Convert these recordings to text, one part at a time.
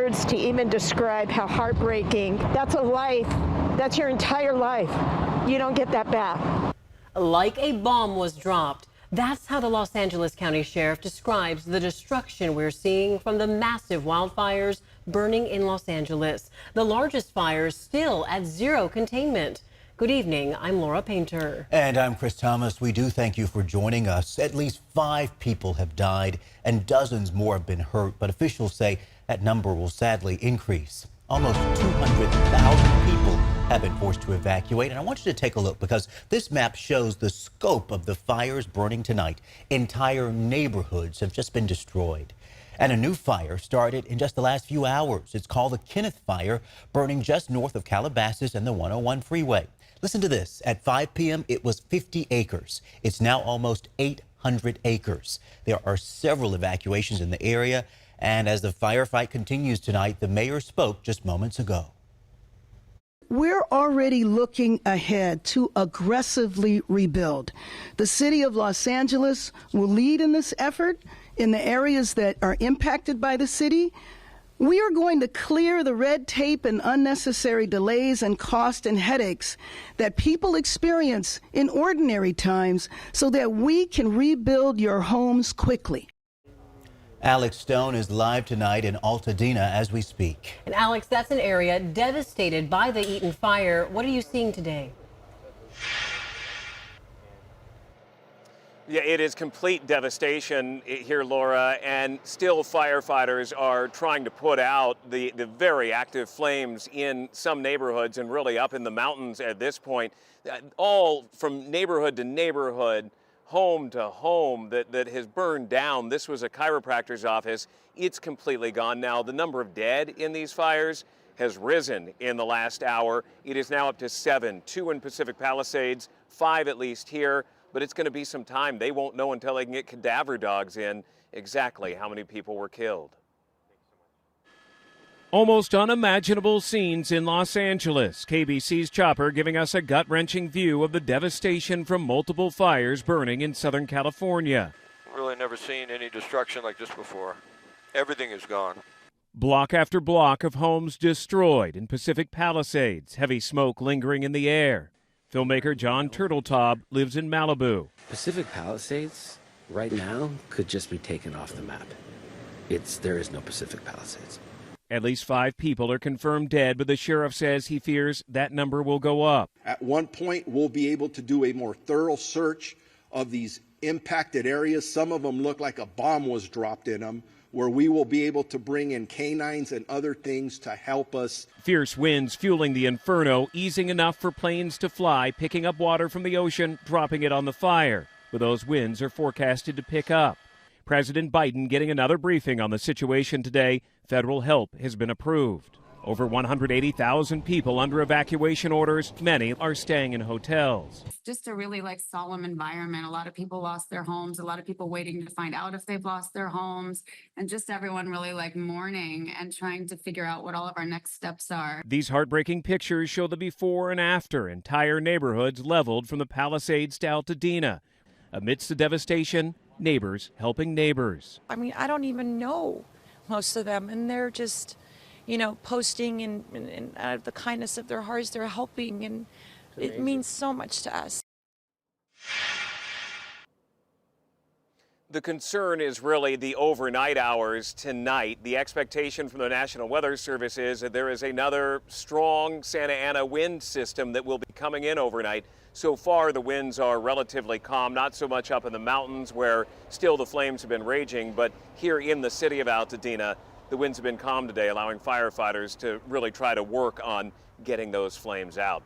Words to even describe how heartbreaking. That's a life. That's your entire life. You don't get that back. Like a bomb was dropped. That's how the Los Angeles County Sheriff describes the destruction we're seeing from the massive wildfires burning in Los Angeles. The largest fires still at zero containment. Good evening. I'm Laura Painter. And I'm Chris Thomas. We do thank you for joining us. At least 5 people have died and dozens more have been hurt, but officials say that number will sadly increase. Almost 200,000 people have been forced to evacuate. And I want you to take a look because this map shows the scope of the fires burning tonight. Entire neighborhoods have just been destroyed. And a new fire started in just the last few hours. It's called the Kenneth Fire, burning just north of Calabasas and the 101 freeway. Listen to this. At 5 p.m., it was 50 acres. It's now almost 800 acres. There are several evacuations in the area. And as the firefight continues tonight, the mayor spoke just moments ago. We're already looking ahead to aggressively rebuild. The city of Los Angeles will lead in this effort in the areas that are impacted by the city. We are going to clear the red tape and unnecessary delays and cost and headaches that people experience in ordinary times so that we can rebuild your homes quickly. Alex Stone is live tonight in Altadena as we speak. And Alex, that's an area devastated by the Eaton fire. What are you seeing today? Yeah, it is complete devastation here, Laura, and still firefighters are trying to put out the very active flames in some neighborhoods and really up in the mountains at this point, all from neighborhood to neighborhood, home to home that has burned down. This was a chiropractor's office. It's completely gone now. The number of dead in these fires has risen in the last hour. It is now up to 7, 2 in Pacific Palisades, 5 at least here, but it's going to be some time. They won't know until they can get cadaver dogs in exactly how many people were killed. Almost unimaginable scenes in Los Angeles. KBC's Chopper giving us a gut-wrenching view of the devastation from multiple fires burning in Southern California. Really never seen any destruction like this before. Everything is gone. Block after block of homes destroyed in Pacific Palisades, heavy smoke lingering in the air. Filmmaker John Turtletaub lives in Malibu. Pacific Palisades right now could just be taken off the map. There is no Pacific Palisades. At least 5 people are confirmed dead, but the sheriff says he fears that number will go up. At one point, we'll be able to do a more thorough search of these impacted areas. Some of them look like a bomb was dropped in them, where we will be able to bring in canines and other things to help us. Fierce winds fueling the inferno, easing enough for planes to fly, picking up water from the ocean, dropping it on the fire. But those winds are forecasted to pick up. President Biden getting another briefing on the situation today. Federal help has been approved. Over 180,000 people under evacuation orders. Many are staying in hotels. It's just a really solemn environment. A lot of people lost their homes. A lot of people waiting to find out if they've lost their homes, and just everyone really mourning and trying to figure out what all of our next steps are. These heartbreaking pictures show the before and after. Entire neighborhoods leveled from the Palisades to Altadena. Amidst the devastation, neighbors helping neighbors. I mean, I don't even know most of them, and they're just, posting and out of the kindness of their hearts, they're helping, and it means so much to us. The concern is really the overnight hours tonight. The expectation from the National Weather Service is that there is another strong Santa Ana wind system that will be coming in overnight. So far, the winds are relatively calm, not so much up in the mountains where still the flames have been raging, but here in the city of Altadena, the winds have been calm today, allowing firefighters to really try to work on getting those flames out.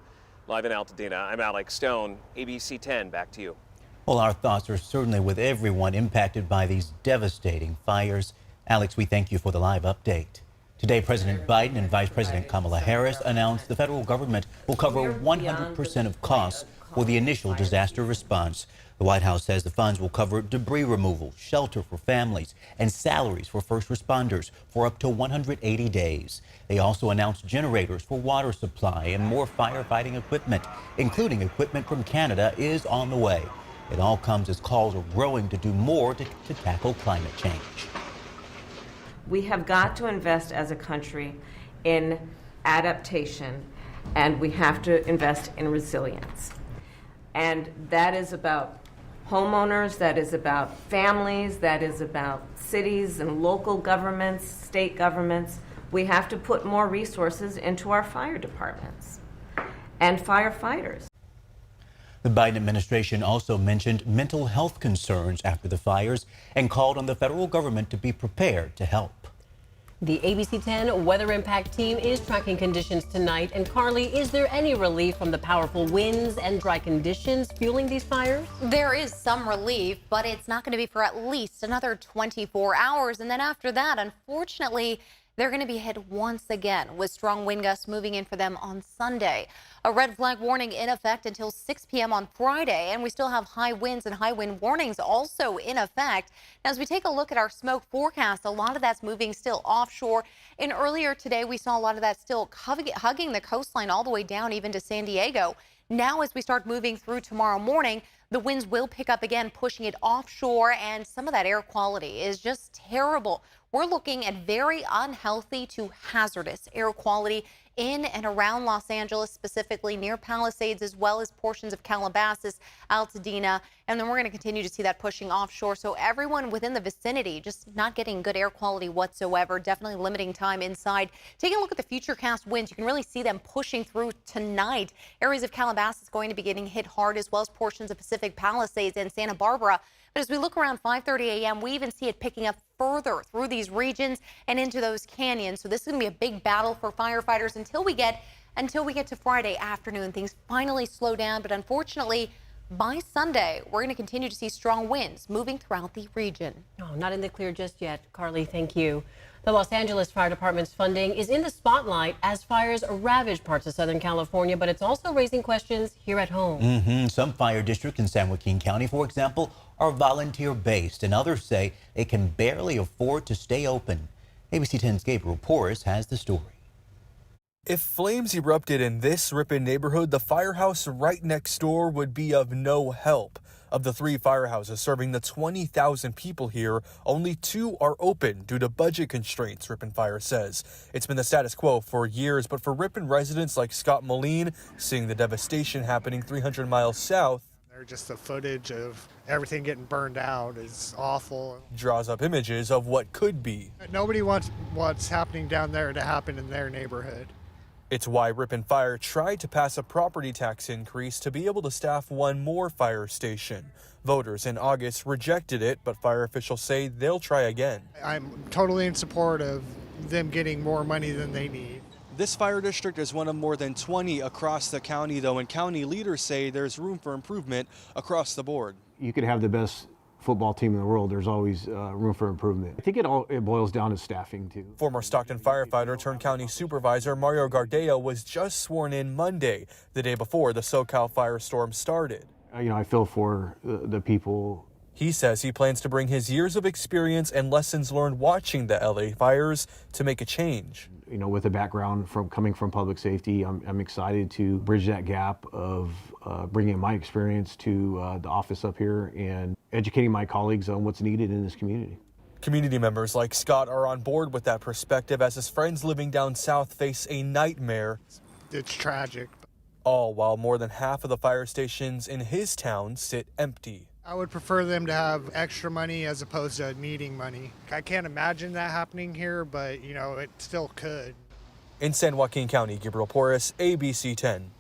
Live in Altadena, I'm Alex Stone, ABC 10, back to you. Well, our thoughts are certainly with everyone impacted by these devastating fires. Alex, we thank you for the live update. Today, President Biden and Vice President Kamala Harris announced the federal government will cover 100% of costs for the initial disaster response. The White House says the funds will cover debris removal, shelter for families, and salaries for first responders for up to 180 days. They also announced generators for water supply and more firefighting equipment, including equipment from Canada, is on the way. It all comes as calls are growing to do more to tackle climate change. We have got to invest as a country in adaptation, and we have to invest in resilience. And that is about homeowners, that is about families, that is about cities and local governments, state governments. We have to put more resources into our fire departments and firefighters. The Biden administration also mentioned mental health concerns after the fires and called on the federal government to be prepared to help. The ABC 10 weather impact team is tracking conditions tonight. And Carly, is there any relief from the powerful winds and dry conditions fueling these fires? There is some relief, but it's not going to be for at least another 24 hours. And then after that, unfortunately, they're going to be hit once again with strong wind gusts moving in for them on Sunday. A red flag warning in effect until 6 p.m. on Friday, and we still have high winds and high wind warnings also in effect. Now, as we take a look at our smoke forecast, a lot of that's moving still offshore. And earlier today, we saw a lot of that still hugging the coastline all the way down even to San Diego. Now, as we start moving through tomorrow morning, the winds will pick up again, pushing it offshore, and some of that air quality is just terrible. We're looking at very unhealthy to hazardous air quality in and around Los Angeles, specifically near Palisades, as well as portions of Calabasas, Altadena. And then we're going to continue to see that pushing offshore. So everyone within the vicinity just not getting good air quality whatsoever, definitely limiting time inside. Taking a look at the futurecast winds, you can really see them pushing through tonight. Areas of Calabasas going to be getting hit hard, as well as portions of Pacific Palisades and Santa Barbara. But as we look around 5:30 a.m., we even see it picking up further through these regions and into those canyons. So this is going to be a big battle for firefighters until we get to Friday afternoon. Things finally slow down, but unfortunately, by Sunday, we're going to continue to see strong winds moving throughout the region. Oh, not in the clear just yet. Carly, thank you. The Los Angeles Fire Department's funding is in the spotlight as fires ravage parts of Southern California, but it's also raising questions here at home. Some fire districts in San Joaquin County, for example, are volunteer-based, and others say they can barely afford to stay open. ABC 10's Gabriel Porras has the story. If flames erupted in this Ripon neighborhood, the firehouse right next door would be of no help. Of the 3 firehouses serving the 20,000 people here, only 2 are open due to budget constraints, Ripon Fire says. It's been the status quo for years, but for Ripon residents like Scott Moline, seeing the devastation happening 300 miles south, just the footage of everything getting burned out is awful. Draws up images of what could be. Nobody wants what's happening down there to happen in their neighborhood. It's why Ripon Fire tried to pass a property tax increase to be able to staff one more fire station. Voters in August rejected it, but fire officials say they'll try again. I'm totally in support of them getting more money than they need. This fire district is one of more than 20 across the county, though, and county leaders say there's room for improvement across the board. You could have the best football team in the world. There's always room for improvement. I think it boils down to staffing, too. Former Stockton firefighter turned county supervisor Mario Gardea was just sworn in Monday, the day before the SoCal firestorm started. I feel for the people. He says he plans to bring his years of experience and lessons learned watching the LA fires to make a change. With a background coming from public safety, I'm excited to bridge that gap of bringing my experience to the office up here and educating my colleagues on what's needed in this community. Community members like Scott are on board with that perspective as his friends living down south face a nightmare. It's tragic. All while more than half of the fire stations in his town sit empty. I would prefer them to have extra money as opposed to needing money. I can't imagine that happening here, but, it still could. In San Joaquin County, Gabriel Porras, ABC 10.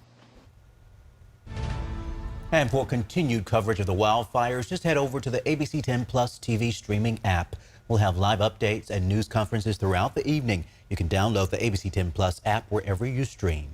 And for continued coverage of the wildfires, just head over to the ABC 10 Plus TV streaming app. We'll have live updates and news conferences throughout the evening. You can download the ABC 10 Plus app wherever you stream.